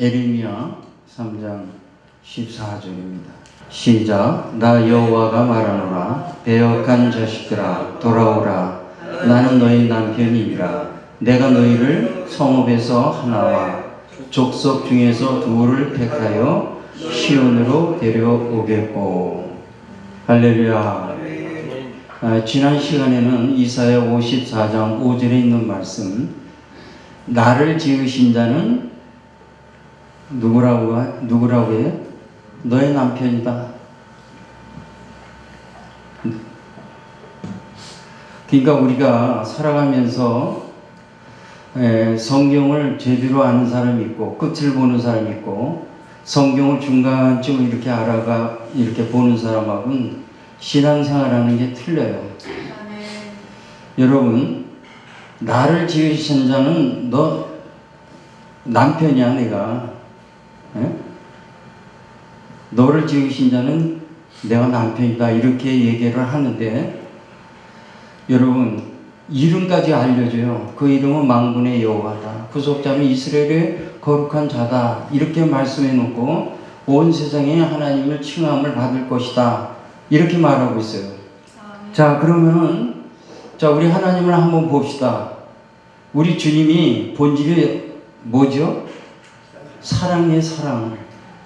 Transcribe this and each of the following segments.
에레미야 3장 14절입니다. 시작. 나 여호와가 말하노라. 배역한 자식들아 돌아오라. 나는 너희 남편이니라. 내가 너희를 성읍에서 하나와 족속 중에서 둘을 택하여 시온으로 데려오겠고. 할렐루야. 지난 시간에는 이사야 54장 5절에 있는 말씀, 나를 지으신 자는 누구라고 해요? 너의 남편이다. 그러니까 우리가 살아가면서 성경을 제대로 아는 사람이 있고 끝을 보는 사람이 있고 성경을 중간쯤 이렇게 이렇게 보는 사람하고는 신앙생활하는 게 틀려요. 여러분, 나를 지으신 자는 너 남편이야. 내가 너를 지으신 자는 내가 남편이다, 이렇게 얘기를 하는데, 여러분, 이름까지 알려줘요. 그 이름은 만군의 여호와다. 구속자는 이스라엘의 거룩한 자다, 이렇게 말씀해 놓고 온 세상에 하나님을 칭함을 받을 것이다, 이렇게 말하고 있어요. 자, 그러면은 우리 하나님을 한번 봅시다. 우리 주님이 본질이 뭐죠? 사랑의 사랑.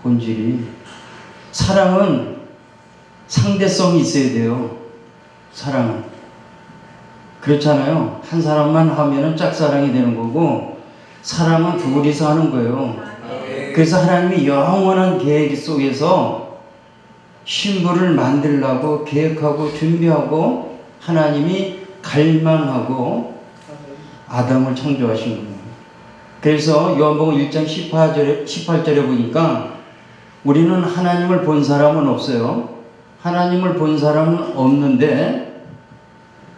본질이 사랑은 상대성이 있어야 돼요. 사랑은 그렇잖아요. 한 사람만 하면은 짝사랑이 되는 거고, 사랑은 둘이서 하는 거예요. 그래서 하나님이 영원한 계획 속에서 신부를 만들려고 계획하고 준비하고 하나님이 갈망하고 아담을 창조하신 거예요. 그래서 요한복음 1장 18절에 보니까 우리는 하나님을 본 사람은 없어요. 하나님을 본 사람은 없는데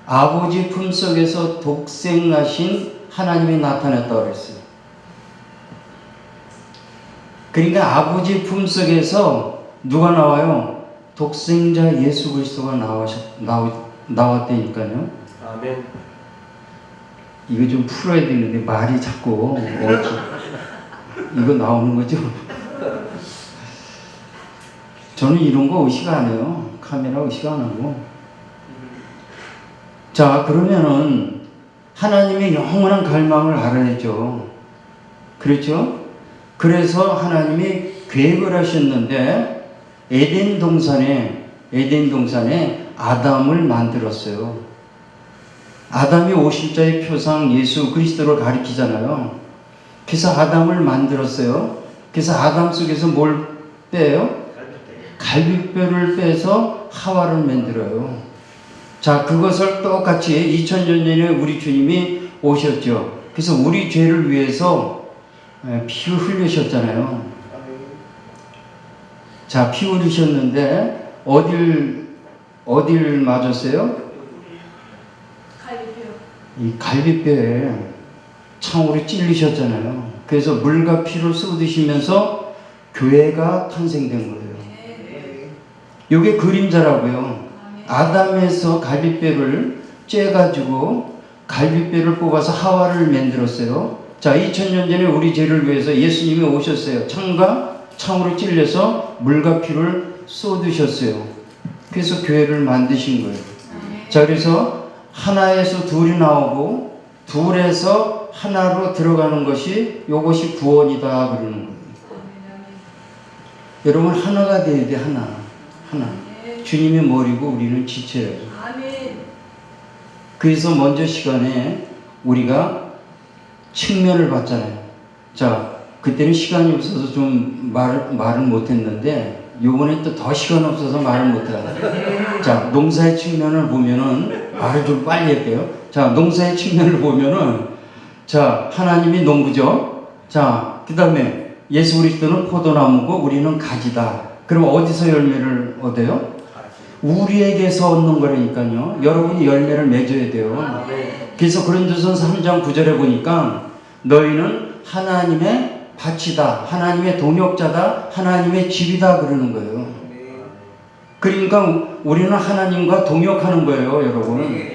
아버지 품속에서 독생하신 하나님이 나타났다고 그랬어요. 그러니까 아버지 품속에서 누가 나와요? 독생자 예수 그리스도가 나왔다니까요. 아멘. 이거 좀 풀어야 되는데 말이 자꾸 이거 나오는 거죠? 저는 이런 거 의식 안 해요. 카메라 의식 안 하고. 자, 그러면은 하나님의 영원한 갈망을 알아야죠. 그렇죠? 그래서 하나님이 계획을 하셨는데 에덴 동산에 아담을 만들었어요. 아담이 오실자의 표상 예수 그리스도를 가리키잖아요. 그래서 아담을 만들었어요. 그래서 아담 속에서 뭘 빼요? 갈비뼈를 빼서 하와를 만들어요. 자, 그것을 똑같이 2000년 전에 우리 주님이 오셨죠. 그래서 우리 죄를 위해서 피 흘리셨잖아요. 자, 피 흘리셨는데 어딜 맞았어요? 이 갈비뼈에 창으로 찔리셨잖아요. 그래서 물과 피를 쏟으시면서 교회가 탄생된 거예요. 이게 그림자라고요. 아담에서 갈비뼈를 째가지고 갈비뼈를 뽑아서 하와를 만들었어요. 자, 2000년 전에 우리 죄를 위해서 예수님이 오셨어요. 창으로 찔려서 물과 피를 쏟으셨어요. 그래서 교회를 만드신 거예요. 자, 그래서 하나에서 둘이 나오고 둘에서 하나로 들어가는 것이, 이것이 구원이다 그러는 거예요. 여러분, 하나가 돼야 돼. 하나. 주님이 머리고 우리는 지체예요. 그래서 먼저 시간에 우리가 측면을 봤잖아요. 자, 그때는 시간이 없어서 좀 말을 못했는데 요번에 또 더 시간 없어서 말을 못해요. 자, 농사의 측면을 보면은, 말을 좀 빨리 할게요. 자, 농사의 측면을 보면은, 자, 하나님이 농부죠. 자, 그 다음에 예수 그리스도는 포도나무고 우리는 가지다. 그럼 어디서 열매를 얻어요? 우리에게서 얻는 거라니까요. 여러분이 열매를 맺어야 돼요. 그래서 고린도전서 3장 9절에 보니까 너희는 하나님의 밭이다, 하나님의 동역자다, 하나님의 집이다 그러는 거예요. 그러니까 우리는 하나님과 동역하는 거예요, 여러분.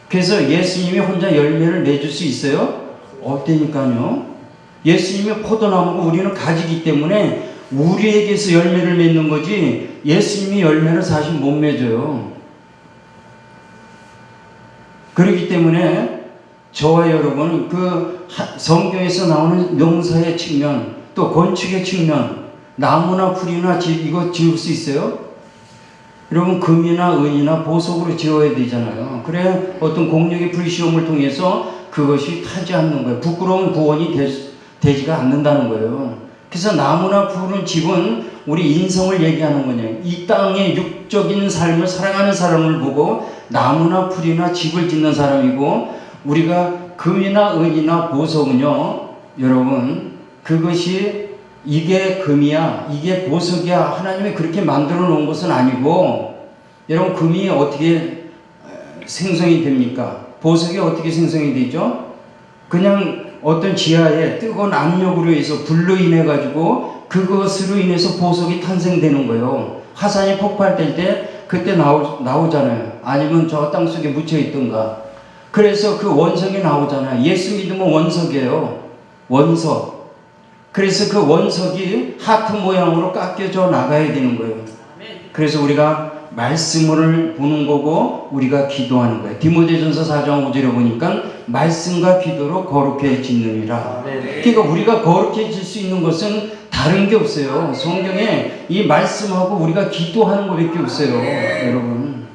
그래서 예수님이 혼자 열매를 맺을 수 있어요? 없다니까요. 예수님이 포도나무고 우리는 가지기 때문에 우리에게서 열매를 맺는 거지 예수님이 열매를 사실 못 맺어요. 그렇기 때문에 저와 여러분 그 성경에서 나오는 농사의 측면 또 건축의 측면 나무나 풀이나 집 이거 지을 수 있어요? 여러분 금이나 은이나 보석으로 지어야 되잖아요. 그래 어떤 공력의 불시험을 통해서 그것이 타지 않는 거예요. 부끄러운 구원이 되지가 않는다는 거예요. 그래서 나무나 풀은 집은 우리 인성을 얘기하는 거냐. 이 땅의 육적인 삶을 살아가는 사람을 보고 나무나 풀이나 집을 짓는 사람이고 우리가 금이나 은이나 보석은요. 여러분 그것이 이게 금이야 이게 보석이야 하나님이 그렇게 만들어 놓은 것은 아니고 여러분 금이 어떻게 생성이 됩니까? 보석이 어떻게 생성이 되죠? 그냥 어떤 지하에 뜨거운 압력으로 해서 불로 인해 가지고 그것으로 인해서 보석이 탄생되는 거예요. 화산이 폭발될 때 그때 나오잖아요. 아니면 저 땅속에 묻혀 있던가. 그래서 그 원석이 나오잖아요. 예수 믿으면 원석이에요. 원석. 그래서 그 원석이 하트 모양으로 깎여져 나가야 되는 거예요. 그래서 우리가 말씀을 보는 거고 우리가 기도하는 거예요. 디모데전서 4장 5절에 보니까 말씀과 기도로 거룩해지느니라. 그러니까 우리가 거룩해질 수 있는 것은 다른 게 없어요. 성경에 이 말씀하고 우리가 기도하는 것밖에 없어요. 여러분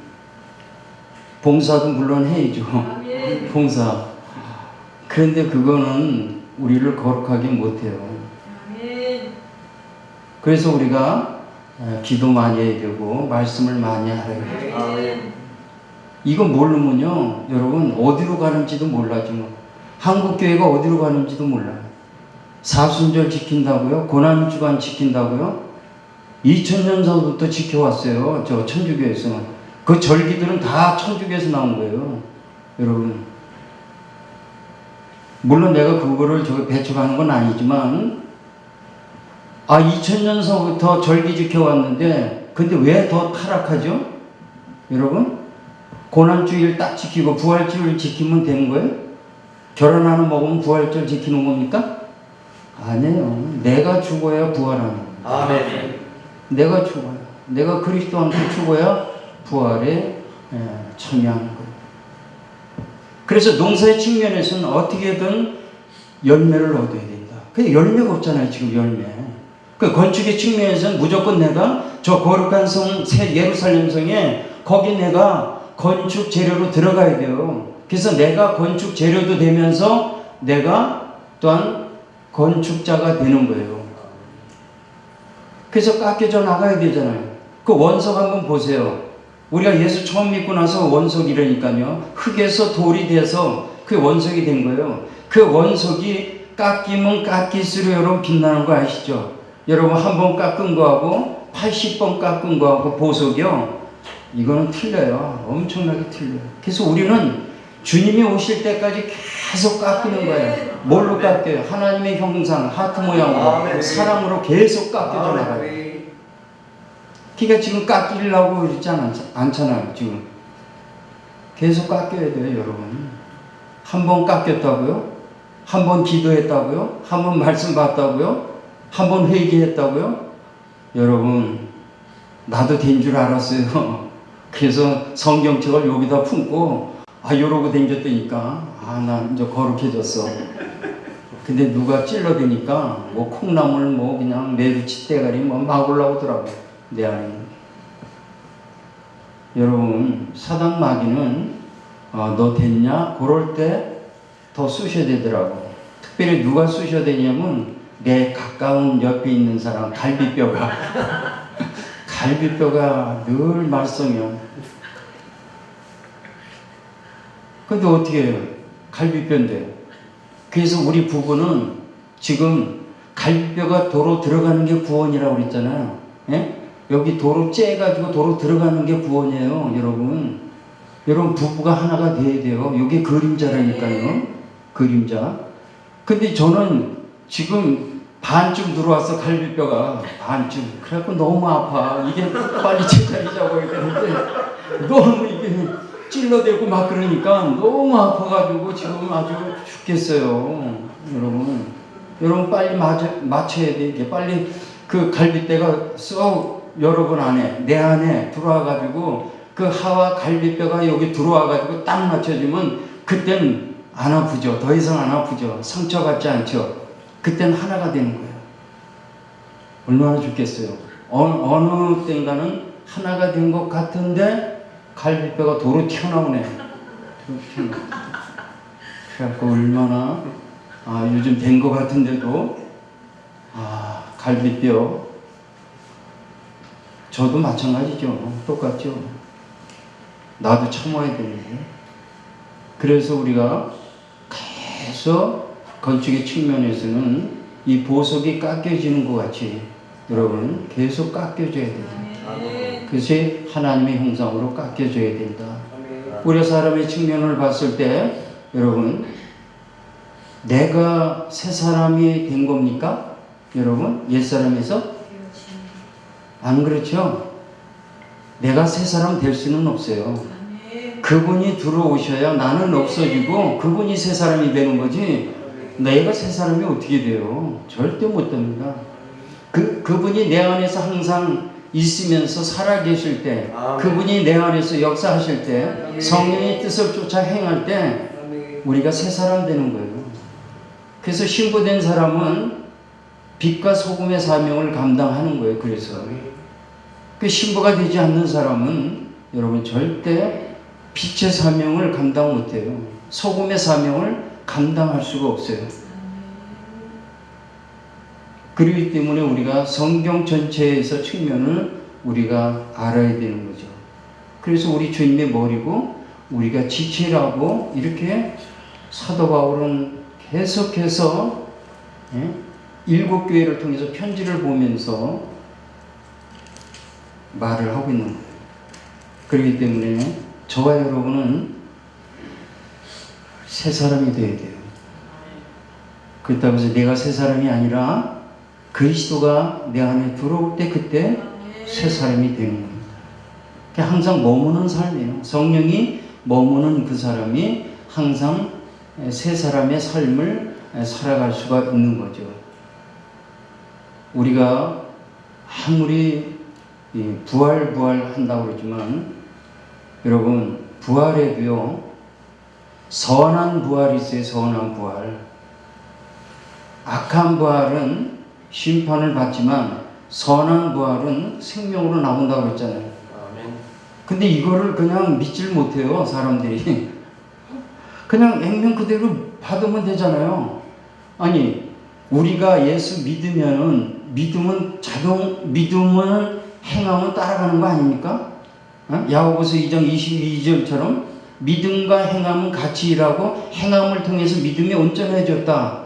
봉사도 물론 해야죠. 봉사. 그런데 그거는 우리를 거룩하게 못해요. 그래서 우리가 기도 많이 해야 되고 말씀을 많이 하라. 이거 모르면요 여러분 어디로 가는지도 몰라죠. 한국교회가 어디로 가는지도 몰라요. 사순절 지킨다고요? 고난주간 지킨다고요? 2000년 전부터 지켜왔어요. 저 천주교에서. 그 절기들은 다 천주교에서 나온 거예요. 여러분 물론 내가 그거를 배척하는 건 아니지만 2000년서부터 절기 지켜왔는데 근데 왜 더 타락하죠? 여러분 고난주일 딱 지키고 부활주일 지키면 되는 거예요? 결혼 하나 먹으면 부활절 지키는 겁니까? 아니에요. 내가 죽어야 부활하는 거예요. 아멘. 내가 죽어야. 내가 그리스도와 함께 죽어야 부활에 참여하는 거예요. 그래서 농사의 측면에서는 어떻게든 열매를 얻어야 된다. 근데 열매가 없잖아요. 지금 열매. 그 건축의 측면에서는 무조건 내가 저 거룩한 성, 새 예루살렘 성에 거기 내가 건축 재료로 들어가야 돼요. 그래서 내가 건축 재료도 되면서 내가 또한 건축자가 되는 거예요. 그래서 깎여져 나가야 되잖아요. 그 원석 한번 보세요. 우리가 예수 처음 믿고 나서 원석이라니까요. 흙에서 돌이 돼서 그 원석이 된 거예요. 그 원석이 깎이면 깎일수록 여러분 빛나는 거 아시죠? 여러분 한 번 깎은 거하고 80번 깎은 거하고 보석이요. 이거는 틀려요. 엄청나게 틀려요. 그래서 우리는 주님이 오실 때까지 계속 깎이는 거예요. 뭘로 깎여요? 하나님의 형상, 하트 모양으로, 사랑으로 계속 깎여져 나가요. 그러니까 지금 깎이려고 그러지 않잖아요. 지금 계속 깎여야 돼요. 여러분 한 번 깎였다고요? 한 번 기도했다고요? 한 번 말씀 받았다고요? 한 번 회개했다고요? 여러분 나도 된 줄 알았어요. 그래서 성경책을 여기다 품고 이러고 댕겼다니까 나 이제 거룩해졌어. 근데 누가 찔러대니까 뭐 콩나물 뭐 그냥 메루치 대가리 뭐 막 올라오더라고요. 내 안에. 여러분 사단 마귀는 너 됐냐? 그럴 때 더 쑤셔야 되더라고. 특별히 누가 쑤셔야 되냐면 내 가까운 옆에 있는 사람 갈비뼈가 갈비뼈가 늘 말썽이요. 근데 어떻게 해요? 갈비뼈인데. 그래서 우리 부부는 지금 갈비뼈가 도로 들어가는 게 구원이라고 그랬잖아요. 예? 여기 도로 째가지고 도로 들어가는 게 구원이에요. 여러분 부부가 하나가 돼야 돼요. 이게 그림자라니까요. 그림자. 근데 저는 지금 반쯤 들어와서 갈비뼈가 반쯤. 그래갖고 너무 아파. 이게 빨리 제자리 잡아야 되는데 너무 이게 찔러대고 막 그러니까 너무 아파가지고 지금 아주 죽겠어요. 여러분 여러분 빨리 맞춰야 돼. 이게 빨리 그 갈빗대가 쏙 여러분 안에 내 안에 들어와가지고 그 하와 갈빗뼈가 여기 들어와가지고 딱 맞춰주면 그땐 안 아프죠. 더 이상 안 아프죠. 상처받지 않죠. 그땐 하나가 되는 거예요. 얼마나 좋겠어요. 어느 때인가는 하나가 된 것 같은데 갈빗뼈가 도로 튀어나오네. 그래갖고 얼마나 요즘 된 것 같은데도 갈빗뼈 저도 마찬가지죠. 똑같죠. 나도 참아야 되는데. 그래서 우리가 계속 건축의 측면에서는 이 보석이 깎여지는 것 같이 여러분 계속 깎여져야 됩니다. 그것이 하나님의 형상으로 깎여져야 된다. 우리 사람의 측면을 봤을 때 여러분 내가 새 사람이 된 겁니까? 여러분 옛사람에서? 안 그렇죠? 내가 새 사람 될 수는 없어요. 그분이 들어오셔야 나는 없어지고 그분이 새 사람이 되는 거지 내가 새 사람이 어떻게 돼요? 절대 못 됩니다. 그분이 내 안에서 항상 있으면서 살아계실 때 그분이 내 안에서 역사하실 때 성령의 뜻을 쫓아 행할 때 우리가 새 사람 되는 거예요. 그래서 신부된 사람은 빛과 소금의 사명을 감당하는 거예요. 그래서 그 신부가 되지 않는 사람은 여러분 절대 빛의 사명을 감당 못해요. 소금의 사명을 감당할 수가 없어요. 그렇기 때문에 우리가 성경 전체에서 측면을 우리가 알아야 되는 거죠. 그래서 우리 주님의 머리고 우리가 지체라고 이렇게 사도 바울은 계속해서 일곱 교회를 통해서 편지를 보면서 말을 하고 있는 거예요. 그렇기 때문에 저와 여러분은 새 사람이 되어야 돼요. 그렇다고 해서 내가 새 사람이 아니라 그리스도가 내 안에 들어올 때 그때 새 사람이 되는 겁니다. 항상 머무는 삶이에요. 성령이 머무는 그 사람이 항상 새 사람의 삶을 살아갈 수가 있는 거죠. 우리가 아무리 부활 한다고 그러지만 여러분 부활에도요 선한 부활이 있어요. 선한 부활. 악한 부활은 심판을 받지만 선한 부활은 생명으로 나온다고 그랬잖아요. 근데 이거를 그냥 믿질 못해요. 사람들이. 그냥 액면 그대로 받으면 되잖아요. 아니 우리가 예수 믿으면은 믿음은 행하면 따라가는 거 아닙니까? 야고보서 2장 22절처럼 믿음과 행함은 같이 일하고 행함을 통해서 믿음이 온전해졌다.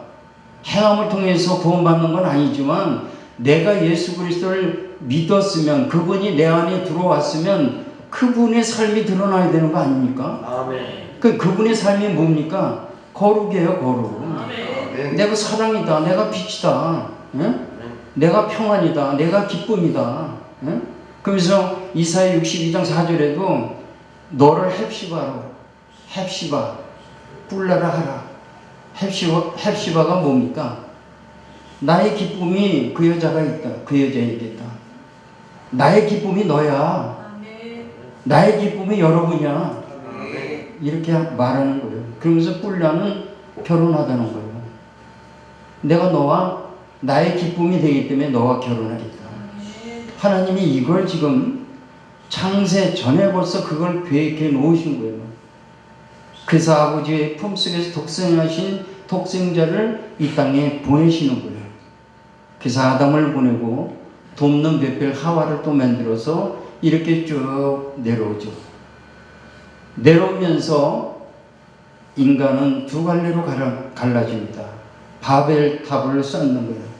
행함을 통해서 구원받는 건 아니지만 내가 예수 그리스도를 믿었으면 그분이 내 안에 들어왔으면 그분의 삶이 드러나야 되는 거 아닙니까? 아멘. 그분의 삶이 뭡니까? 거룩이에요. 거룩. 아멘. 내가 사랑이다. 내가 빛이다. 예? 내가 평안이다. 내가 기쁨이다. 예? 그러면서 이사야 62장 4절에도 너를 헵시바 뿔나라 하라. 헵시바가 뭡니까? 나의 기쁨이 그 여자가 있다. 그 여자에게 있다. 나의 기쁨이 너야. 나의 기쁨이 여러분이야. 이렇게 말하는 거예요. 그러면서 뿔나는 결혼하다는 거예요. 내가 너와 나의 기쁨이 되기 때문에 너와 결혼하겠다. 하나님이 이걸 지금 창세 전에 벌써 그걸 계획해 놓으신 거예요. 그래서 아버지의 품속에서 독생하신 독생자를 이 땅에 보내시는 거예요. 그래서 아담을 보내고 돕는 배필 하와를 또 만들어서 이렇게 쭉 내려오죠. 내려오면서 인간은 두 갈래로 갈라집니다. 바벨탑을 쌓는 거예요.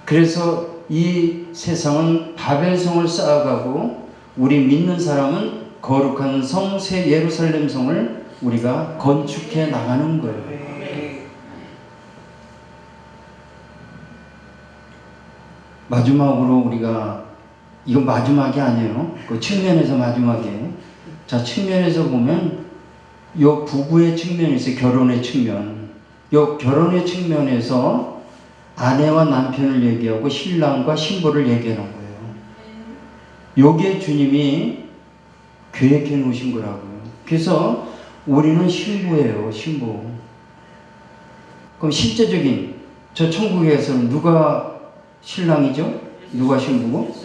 그래서 이 세상은 바벨성을 쌓아가고 우리 믿는 사람은 거룩한 성 새 예루살렘 성을 우리가 건축해 나가는 거예요. 마지막으로 우리가 이건 마지막이 아니에요. 그 측면에서 마지막에 자 측면에서 보면 요 부부의 측면에서 결혼의 측면 요 결혼의 측면에서 아내와 남편을 얘기하고 신랑과 신부를 얘기하는 거예요. 요게 주님이 계획해 놓으신 거라고요. 그래서 우리는 신부예요, 신부. 그럼 실제적인 저 천국에서는 누가 신랑이죠? 누가 신부고?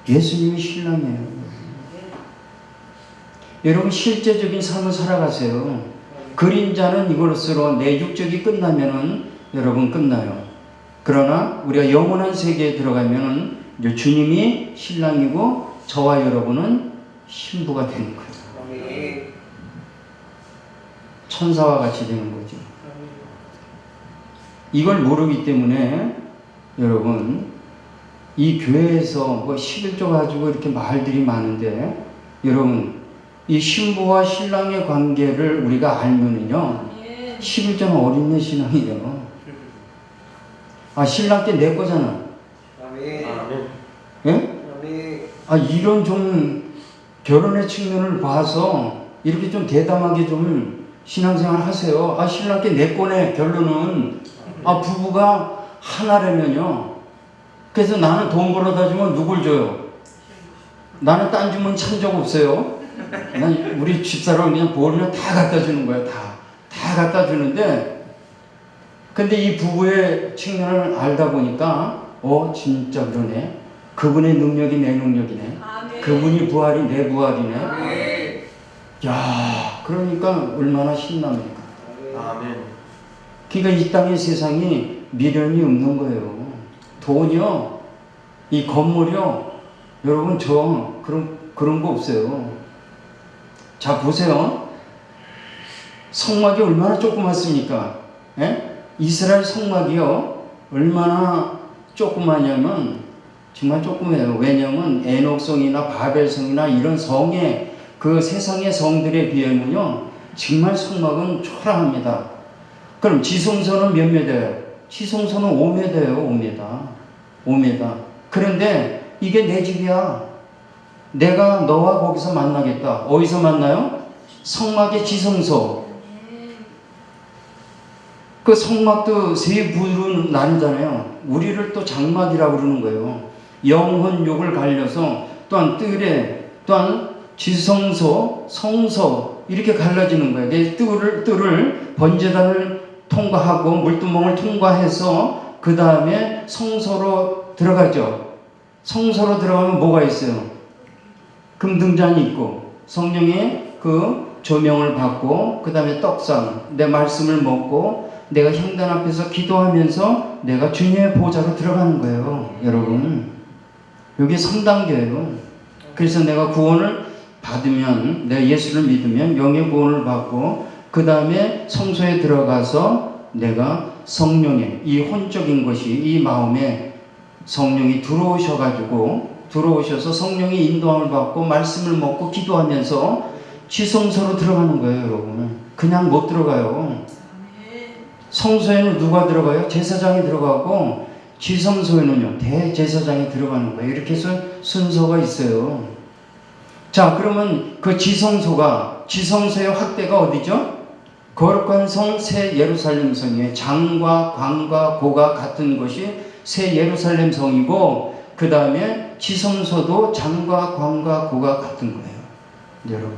예수님이 신랑이에요. 여러분 실제적인 삶을 살아가세요. 그림자는 이것으로 내 육적이 끝나면은 여러분 끝나요. 그러나 우리가 영원한 세계에 들어가면은 이제 주님이 신랑이고 저와 여러분은 신부가 되는 거예요. 천사와 같이 되는 거죠. 이걸 모르기 때문에 여러분 이 교회에서 뭐 11조 가지고 이렇게 말들이 많은데 여러분 이 신부와 신랑의 관계를 우리가 알면은요 11조는 어린애 신앙이에요. 아 신랑 때 내 거잖아. 예? 아 이런 좀 결혼의 측면을 봐서 이렇게 좀 대담하게 좀 신앙생활 하세요. 아 신랑 때 내 거네. 결론은 아 부부가 하나라면요. 그래서 나는 돈 벌어다 주면 누굴 줘요? 나는 딴 주면 찬 적 없어요. 난 우리 집사람 그냥 벌면 다 갖다 주는 거야. 다 갖다 주는데 근데 이 부부의 측면을 알다 보니까 진짜 그러네. 그분의 능력이 내 능력이네. 아멘. 그분이 부활이 내 부활이네. 아멘. 야 그러니까 얼마나 신납니까. 아멘. 그러니까 이 땅의 세상이 미련이 없는 거예요. 돈이요, 이 건물이요, 여러분 저 그런 거 없어요. 자 보세요. 성막이 얼마나 조그맣습니까? 예? 이스라엘 성막이요 얼마나 조그마냐면 정말 조그매요. 왜냐하면 에녹성이나 바벨성이나 이런 성의 그 세상의 성들에 비하면요 정말 성막은 초라합니다. 그럼 지성소는 몇 미터예요? 지성소는 5m예요. 5m. 그런데 이게 내 집이야. 내가 너와 거기서 만나겠다. 어디서 만나요? 성막의 지성소. 그 성막도 세 부로 나누잖아요. 우리를 또 장막이라고 그러는 거예요. 영혼 욕을 갈려서 또한 뜰에 또한 지성소, 성소 이렇게 갈라지는 거예요. 뜰을 번제단을 통과하고 물두멍을 통과해서 그 다음에 성소로 들어가죠. 성소로 들어가면 뭐가 있어요? 금등잔이 있고 성령의 그 조명을 받고 그 다음에 떡상 내 말씀을 먹고 내가 향단 앞에서 기도하면서 내가 주님의 보좌로 들어가는 거예요. 여러분 여기 3단계예요. 그래서 내가 구원을 받으면 내가 예수를 믿으면 영의 구원을 받고 그 다음에 성소에 들어가서 내가 성령의 이 혼적인 것이 이 마음에 성령이 들어오셔서 성령의 인도함을 받고 말씀을 먹고 기도하면서 지성소로 들어가는 거예요. 여러분 그냥 못 들어가요. 성소에는 누가 들어가요? 제사장이 들어가고 지성소에는요 대제사장이 들어가는 거예요. 이렇게 해서 순서가 있어요. 자 그러면 그 지성소의 확대가 어디죠? 거룩한 성 새 예루살렘 성이에요. 장과 광과 고가 같은 것이 새 예루살렘 성이고 그 다음에 지성소도 장과 광과 고가 같은 거예요. 여러분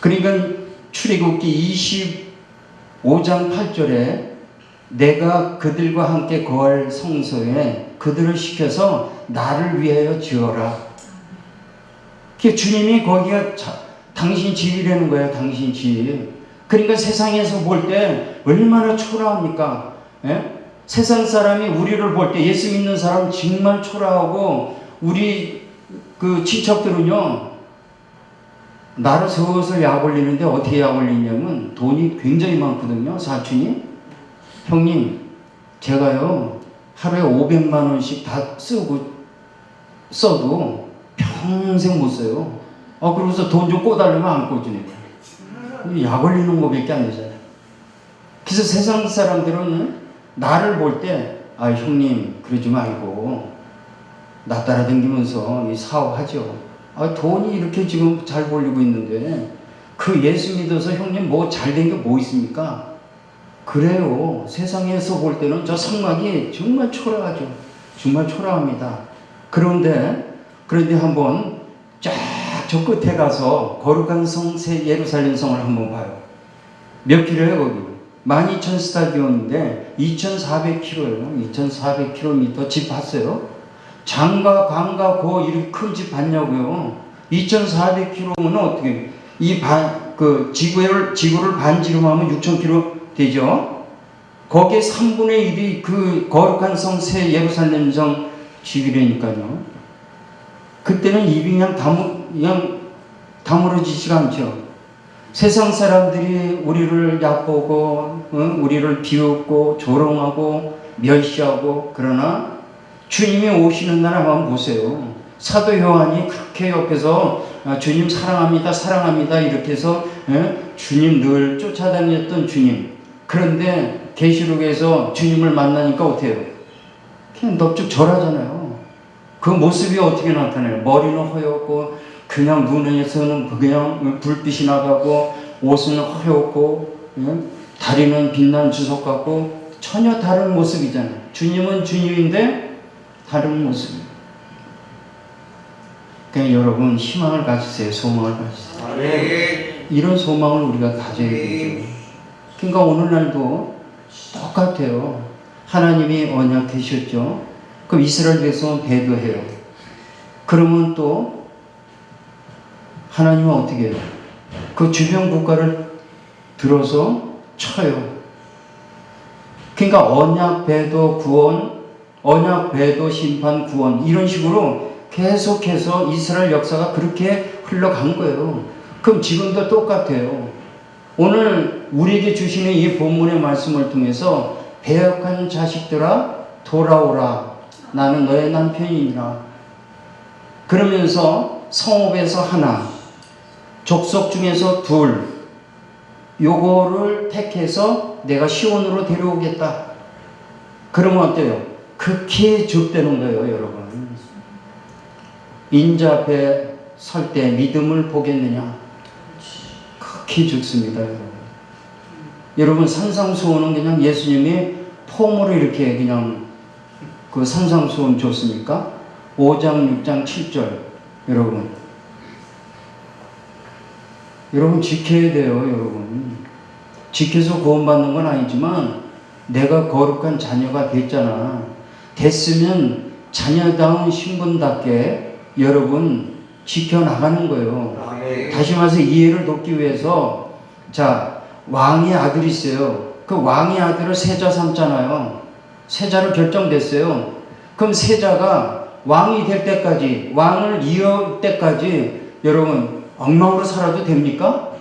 그러니까 출애굽기 25장 8절에 내가 그들과 함께 거할 성소에 그들을 시켜서 나를 위하여 지어라. 주님이 거기가 당신 집이라는 거예요. 당신 집. 그러니까 세상에서 볼 때 얼마나 초라합니까? 예? 세상 사람이 우리를 볼 때 예수 믿는 사람 정말 초라하고 우리 그 친척들은요 나를 슬슬 약 올리는데 어떻게 약 올리냐면 돈이 굉장히 많거든요. 사촌이 형님 제가요 하루에 500만 원씩 다 써도 평생 못 써요. 그러면서 돈 좀 꿔달라면 안 꿔주네. 약 올리는 거밖에 안 되잖아요. 그래서 세상 사람들은 나를 볼 때 형님 그러지 말고 나 따라다니면서 이 사업하죠. 돈이 이렇게 지금 잘 벌리고 있는데 그 예수 믿어서 형님 뭐 잘 된 게 뭐 있습니까? 그래요. 세상에서 볼 때는 저 성막이 정말 초라하죠. 정말 초라합니다. 그런데 한번 쫙 저 끝에 가서 거룩한 성 예루살렘 성을 한번 봐요. 몇 킬로예요 거기? 12,000 스타디움인데 2,400km예요. 2,400km 집 봤어요? 장가 강가 고 이렇게 큰 집 봤냐고요? 2,400km면 어떻게 지구를 반지름하면 6,000km 되죠? 거기에 3분의 1이 그 거룩한 성 새 예루살렘 성 집이라니까요. 그때는 입이 그냥 다물어지지가 않죠. 세상 사람들이 우리를 얕보고, 우리를 비웃고, 조롱하고, 멸시하고, 그러나 주님이 오시는 날 한번 보세요. 사도 요한이 그렇게 옆에서 주님 사랑합니다, 사랑합니다, 이렇게 해서 주님 늘 쫓아다녔던 주님. 그런데 계시록에서 주님을 만나니까 어때요? 그냥 넙죽 절하잖아요. 그 모습이 어떻게 나타나요? 머리는 허옇고 그냥 눈에서는 그냥 불빛이 나가고 옷은 허옇고 다리는 빛난 주석 같고 전혀 다른 모습이잖아요. 주님은 주님인데 다른 모습이에요. 그러니까 여러분 희망을 가지세요. 소망을 가지세요. 이런 소망을 우리가 가져야 되죠. 그러니까 오늘날도 똑같아요. 하나님이 언약하셨죠. 그럼 이스라엘 백성은 배도해요. 그러면 또 하나님은 어떻게 해요? 그 주변 국가를 들어서 쳐요. 그러니까 언약 배도 구원, 언약 배도 심판 구원 이런 식으로 계속해서 이스라엘 역사가 그렇게 흘러간 거예요. 그럼 지금도 똑같아요. 오늘 우리에게 주시는 이 본문의 말씀을 통해서 배역한 자식들아 돌아오라. 나는 너의 남편이니라. 그러면서 성읍에서 하나, 족속 중에서 둘, 요거를 택해서 내가 시온으로 데려오겠다. 그러면 어때요? 극히 죽되는 거예요, 여러분. 인자 앞에 설 때 믿음을 보겠느냐? 극히 죽습니다, 여러분. 여러분, 산상수훈은 그냥 예수님이 폼으로 이렇게 그냥 그 산상수훈 줬습니까? 5장, 6장, 7절. 여러분 지켜야 돼요, 여러분. 지켜서 구원받는 건 아니지만 내가 거룩한 자녀가 됐잖아. 됐으면 자녀다운 신분답게 여러분 지켜나가는 거예요. 다시 말해서 이해를 돕기 위해서 자, 왕의 아들이 있어요. 그 왕의 아들을 세자 삼잖아요. 세자로 결정됐어요. 그럼 세자가 왕이 될 때까지, 왕을 이을 때까지 여러분 엉망으로 살아도 됩니까?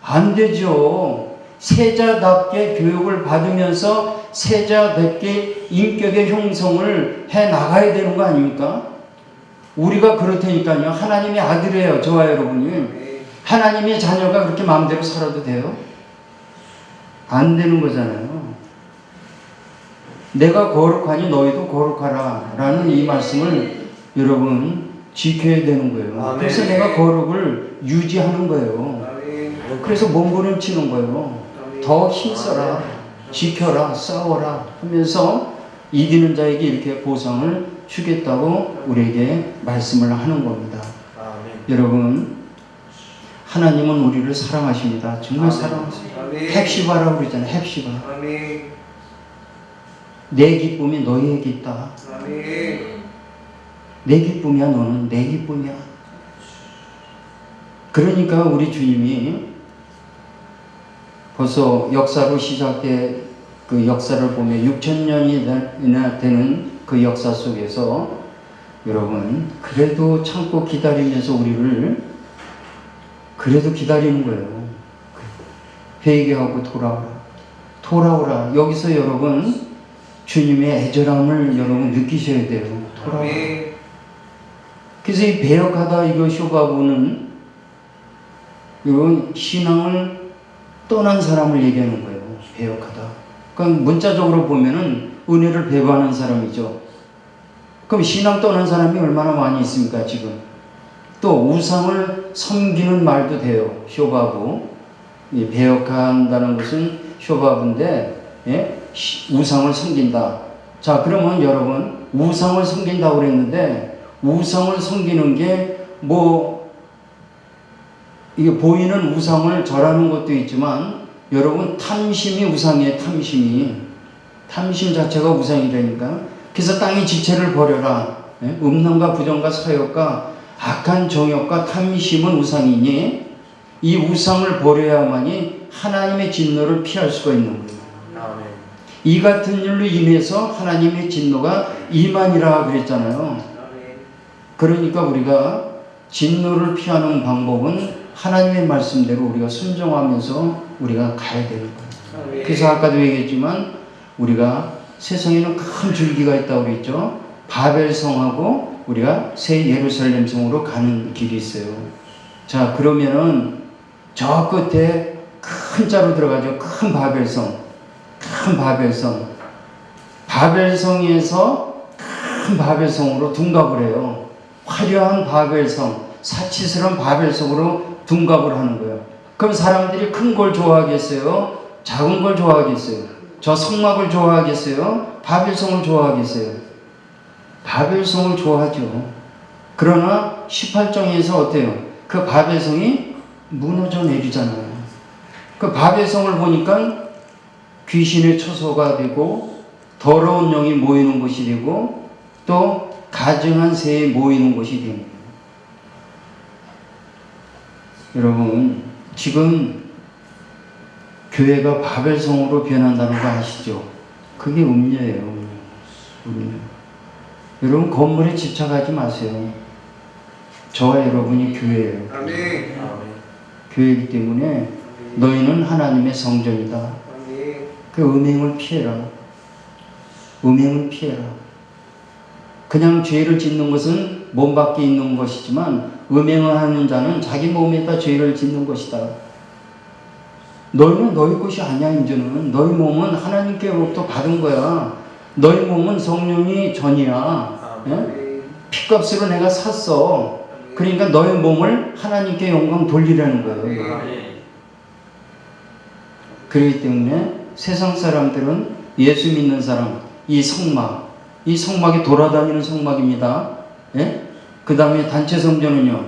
안 되죠. 세자답게 교육을 받으면서 세자답게 인격의 형성을 해 나가야 되는 거 아닙니까? 우리가 그렇다니까요. 하나님의 아들이에요. 저와 여러분이. 하나님의 자녀가 그렇게 마음대로 살아도 돼요? 안 되는 거잖아요. 내가 거룩하니 너희도 거룩하라 라는 이 말씀을 여러분 지켜야 되는 거예요. 그래서 내가 거룩을 유지하는 거예요. 그래서 몸부림치는 거예요. 더 힘써라, 지켜라, 싸워라 하면서 이기는 자에게 이렇게 보상을 주겠다고 우리에게 말씀을 하는 겁니다. 여러분, 하나님은 우리를 사랑하십니다. 정말 사랑하십니다. 헵시바라고 그러잖아요. 헵시바. 내 기쁨이 너희에게 있다. 내 기쁨이야. 너는 내 기쁨이야. 그러니까 우리 주님이 벌써 역사로 시작된 그 역사를 보면 6,000년이나 되는 그 역사 속에서 여러분 그래도 참고 기다리면서 우리를 그래도 기다리는 거예요. 회개하고 돌아오라. 여기서 여러분 주님의 애절함을 여러분 느끼셔야 돼요. 돌아오라. 그래서 이 배역하다 이거 쇼바부는 이건 신앙을 떠난 사람을 얘기하는 거예요. 배역하다. 그러니까 문자적으로 보면은 은혜를 배반하는 사람이죠. 그럼 신앙 떠난 사람이 얼마나 많이 있습니까 지금? 또 우상을 섬기는 말도 돼요. 쇼바부. 배역한다는 것은 쇼바브인데, 예? 우상을 섬긴다. 자, 그러면 여러분, 우상을 섬긴다고 그랬는데, 우상을 섬기는 게 이게 보이는 우상을 절하는 것도 있지만, 여러분, 탐심이 우상이에요, 탐심이. 탐심 자체가 우상이라니까. 그래서 땅의 지체를 버려라. 예? 음란과 부정과 사욕과 악한 정욕과 탐심은 우상이니, 이 우상을 버려야만이 하나님의 진노를 피할 수가 있는 거예요. 아멘. 이 같은 일로 인해서 하나님의 진노가 임하니라 그랬잖아요. 그러니까 우리가 진노를 피하는 방법은 하나님의 말씀대로 우리가 순종하면서 우리가 가야 되는 거예요. 그래서 아까도 얘기했지만 우리가 세상에는 큰 줄기가 있다고 그랬죠. 바벨성하고 우리가 새 예루살렘 성으로 가는 길이 있어요. 자, 그러면은 저 끝에 큰 자로 들어가죠. 큰 바벨성. 큰 바벨성. 바벨성에서 큰 바벨성으로 둔갑을 해요. 화려한 바벨성, 사치스러운 바벨성으로 둔갑을 하는 거예요. 그럼 사람들이 큰 걸 좋아하겠어요? 작은 걸 좋아하겠어요? 저 성막을 좋아하겠어요? 바벨성을 좋아하겠어요? 바벨성을 좋아하죠. 그러나 18장에서 어때요? 그 바벨성이 무너져 내리잖아요. 그 바벨성을 보니까 귀신의 처소가 되고 더러운 영이 모이는 곳이 되고 또 가증한 새에 모이는 곳이 됩니다. 여러분, 지금 교회가 바벨성으로 변한다는 거 아시죠? 그게 음료예요. 음료. 여러분, 건물에 집착하지 마세요. 저와 여러분이 교회예요. 아멘. 교회이기 때문에 너희는 하나님의 성전이다. 그 음행을 피해라. 음행을 피해라. 그냥 죄를 짓는 것은 몸 밖에 있는 것이지만 음행을 하는 자는 자기 몸에다 죄를 짓는 것이다. 너희는 너희 것이 아니야. 이제는 너희 몸은 하나님께로부터 받은 거야. 너희 몸은 성령이 전이야. 예? 피값으로 내가 샀어. 그러니까 너희 몸을 하나님께 영광 돌리라는 거예요. 그렇기 때문에 세상 사람들은 예수 믿는 사람, 이 성막이 돌아다니는 성막입니다. 예? 그 다음에 단체 성전은요,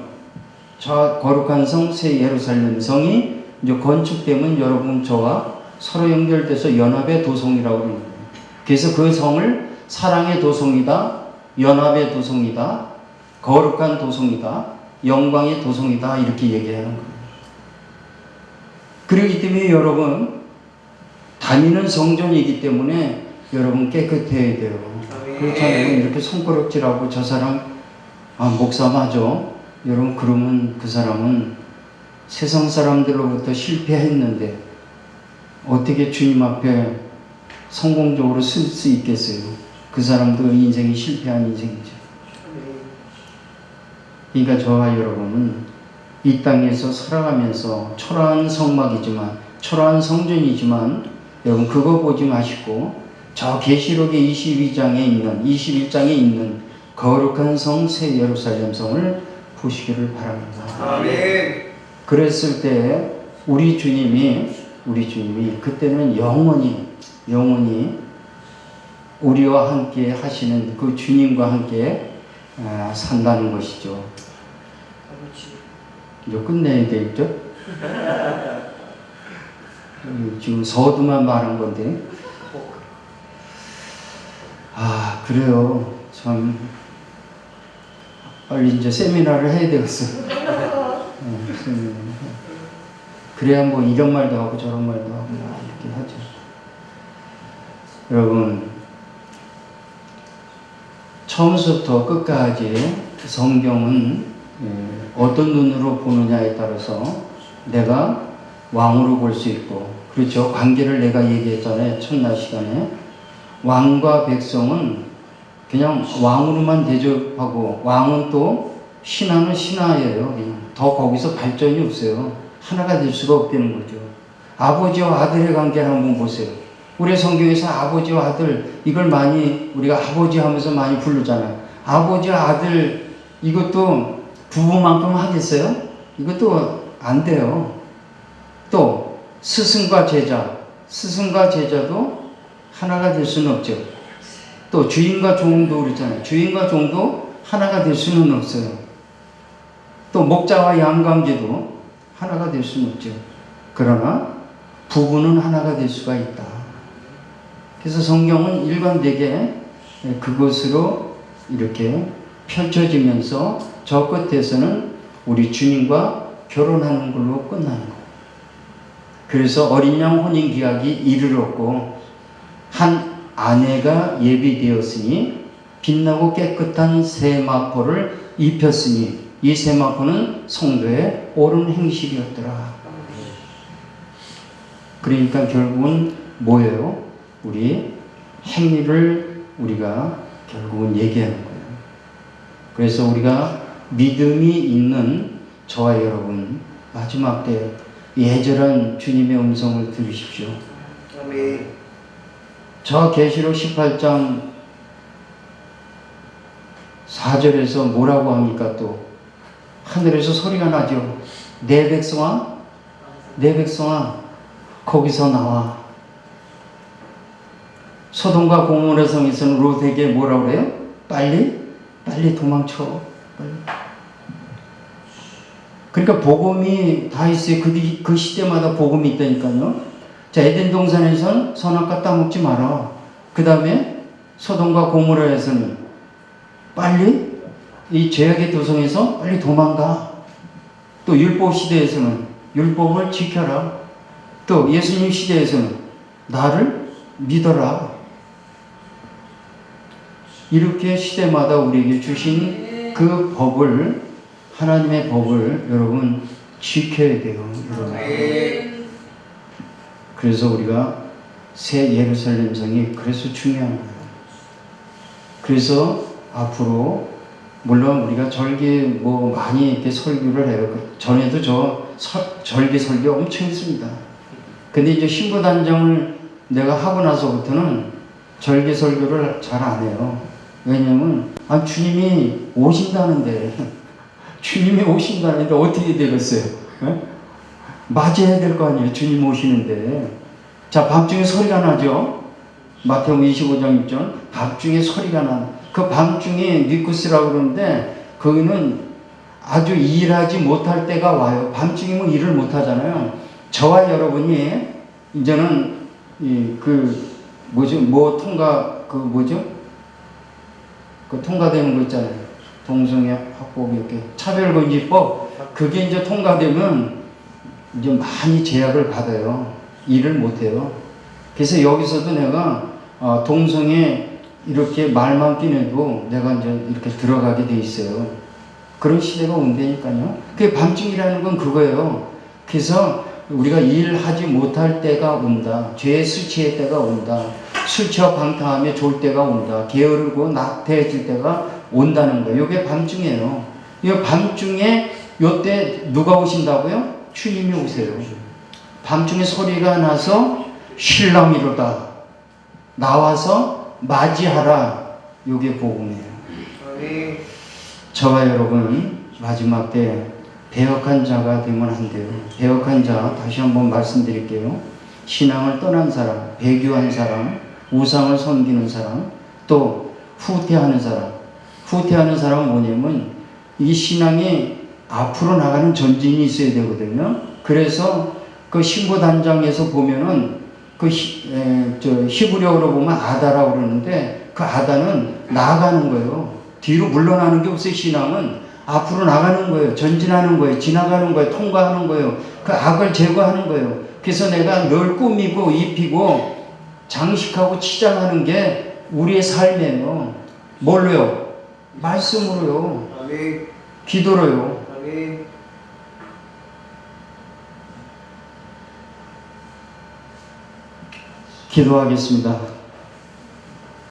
저 거룩한 성, 새 예루살렘 성이 이제 건축되면 여러분 저와 서로 연결돼서 연합의 도성이라고 합니다. 그래서 그 성을 사랑의 도성이다, 연합의 도성이다, 거룩한 도성이다, 영광의 도성이다, 이렇게 얘기하는 거예요. 그렇기 때문에 여러분, 다니는 성전이기 때문에 여러분 깨끗해야 돼요. 그렇잖아요. 이렇게 손가락질하고 저 사람, 목사 맞아. 여러분, 그러면 그 사람은 세상 사람들로부터 실패했는데 어떻게 주님 앞에 성공적으로 쓸 수 있겠어요? 그 사람도 인생이 실패한 인생이죠. 그러니까 저와 여러분은 이 땅에서 살아가면서 초라한 성막이지만, 초라한 성전이지만 여러분 그거 보지 마시고 저 계시록의 21장에 있는 거룩한 성 새 예루살렘 성을 보시기를 바랍니다. 아멘. 그랬을 때 우리 주님이 그때는 영원히 우리와 함께 하시는 그 주님과 함께 산다는 것이죠. 이제 끝내야 되겠죠? 지금 서두만 말한 건데. 그래요. 참 빨리 이제 세미나를 해야 되겠어. 세미나. 그래야 뭐 이런 말도 하고 저런 말도 하고 이렇게 하죠. 여러분, 처음부터 끝까지 성경은 어떤 눈으로 보느냐에 따라서 내가 왕으로 볼 수 있고, 그렇죠. 관계를 내가 얘기했잖아요. 첫날 시간에. 왕과 백성은 그냥 왕으로만 대접하고, 왕은 또 신하는 신하예요. 그냥 더 거기서 발전이 없어요. 하나가 될 수가 없다는 거죠. 아버지와 아들의 관계를 한번 보세요. 우리 성경에서 아버지와 아들, 이걸 많이 우리가 아버지 하면서 많이 부르잖아요. 아버지와 아들, 이것도 부부만큼 하겠어요? 이것도 안 돼요. 또 스승과 제자, 스승과 제자도 하나가 될 수는 없죠. 또 주인과 종도 그렇잖아요. 주인과 종도 하나가 될 수는 없어요. 또 목자와 양관계도 하나가 될 수는 없죠. 그러나 부부는 하나가 될 수가 있다. 그래서 성경은 일관되게 그것으로 이렇게 펼쳐지면서 저 끝에서는 우리 주님과 결혼하는 걸로 끝나는 거예요. 그래서 어린 양 혼인 기약이 이르렀고 한 아내가 예비되었으니 빛나고 깨끗한 세마포를 입혔으니 이 세마포는 성도의 옳은 행실이었더라. 그러니까 결국은 뭐예요? 우리 행위를 우리가 결국은 얘기하는 거예요. 그래서 우리가 믿음이 있는 저와 여러분 마지막 때 예절한 주님의 음성을 들으십시오. 아멘. 저 계시록 18장 4절에서 뭐라고 합니까? 또 하늘에서 소리가 나죠. 내 백성아, 내 백성아, 거기서 나와. 소돔과 고모라 성에서는 롯에게 뭐라고 그래요? 빨리 도망쳐. 빨리. 그러니까 복음이 다 있어요. 그 시대마다 복음이 있다니까요. 자, 에덴 동산에선 선악과 따먹지 마라. 그 다음에 소돔과 고모라에서는 빨리 이 죄악의 도성에서 빨리 도망가. 또 율법 시대에서는 율법을 지켜라. 또 예수님 시대에서는 나를 믿어라. 이렇게 시대마다 우리에게 주신 그 법을, 하나님의 법을 여러분 지켜야 돼요. 여러분. 그래서 우리가 새 예루살렘 성이 그래서 중요한 거예요. 그래서 앞으로 물론 우리가 절기 많이 이렇게 설교를 해요. 전에도 절기 설교 엄청 했습니다. 근데 이제 신부단장을 내가 하고 나서부터는 절기 설교를 잘 안 해요. 왜냐면 주님이 오신다는데 주님이 오신다는데 어떻게 되겠어요? 맞아야 될 거 아니에요. 주님 오시는데. 자, 밤중에 소리가 나죠. 마태복음 25장 6절 밤중에 소리가 나. 그 밤중에 니쿠스라고 그러는데 거기는 아주 일하지 못할 때가 와요. 밤중이면 일을 못하잖아요. 저와 여러분이 이제는 통과되는 거 있잖아요. 동성애학법 이렇게 차별금지법 그게 이제 통과되면 이제 많이 제약을 받아요. 일을 못해요. 그래서 여기서도 내가 동성애 이렇게 말만 끼내도 내가 이제 이렇게 들어가게 돼 있어요. 그런 시대가 온다니까요. 그게 밤중이라는 건 그거예요. 그래서 우리가 일하지 못할 때가 온다. 죄에 술 취할 때가 온다. 술 취하 방탕하며 졸 때가 온다. 게으르고 나태해질 때가 온다는 거예요. 이게 밤중이에요. 이 밤중에 요때 누가 오신다고요? 주님이 오세요. 밤중에 소리가 나서 신랑이로다. 나와서 맞이하라. 이게 복음이에요. 저와 여러분 마지막 때 배역한 자가 되면 안 돼요. 배역한 자 다시 한번 말씀드릴게요. 신앙을 떠난 사람, 배교한 사람, 우상을 섬기는 사람, 또 후퇴하는 사람. 후퇴하는 사람은 뭐냐면 이 신앙이 앞으로 나가는 전진이 있어야 되거든요. 그래서 그 신부단장에서 보면은 히브리어로 보면 아다라고 그러는데 그 아다는 나아가는 거예요. 뒤로 물러나는 게 없어요. 신앙은 앞으로 나가는 거예요. 전진하는 거예요. 지나가는 거예요. 통과하는 거예요. 그 악을 제거하는 거예요. 그래서 내가 늘 꾸미고 입히고 장식하고 치장하는 게 우리의 삶이에요. 뭘로요? 말씀으로요. 아멘. 기도로요. 아멘. 기도하겠습니다.